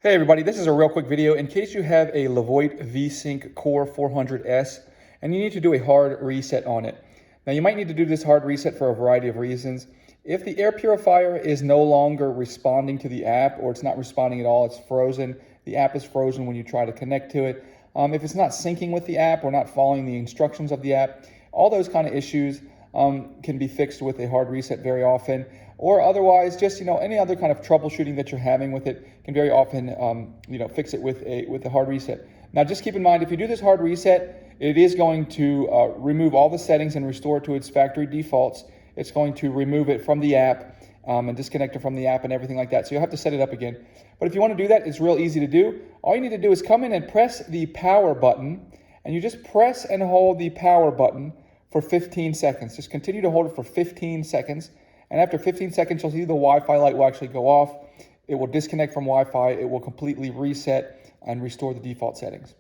Hey everybody, this is a real quick video in case you have a Levoit VeSync Core 400S and you need to do a hard reset on it. Now you might need to do this hard reset for a variety of reasons. If the air purifier is no longer responding to the app, or it's not responding at all, it's frozen, the app is frozen when you try to connect to it. If it's not syncing with the app or not following the instructions of the app, all those kind of issues can be fixed with a hard reset very often, or otherwise just any other kind of troubleshooting that you're having with it can very often fix it with a hard reset. Now just keep in mind, if you do this hard reset, it is going to remove all the settings and restore it to its factory defaults. It's going to remove it from the app and disconnect it from the app and everything like that. So you'll have to set it up again. But if you want to do that, it's real easy to do. All you need to do is come in and press the power button, and you just press and hold the power button for 15 seconds. Just continue to hold it for 15 seconds. And after 15 seconds, you'll see the Wi-Fi light will actually go off. It will disconnect from Wi-Fi. It will completely reset and restore the default settings.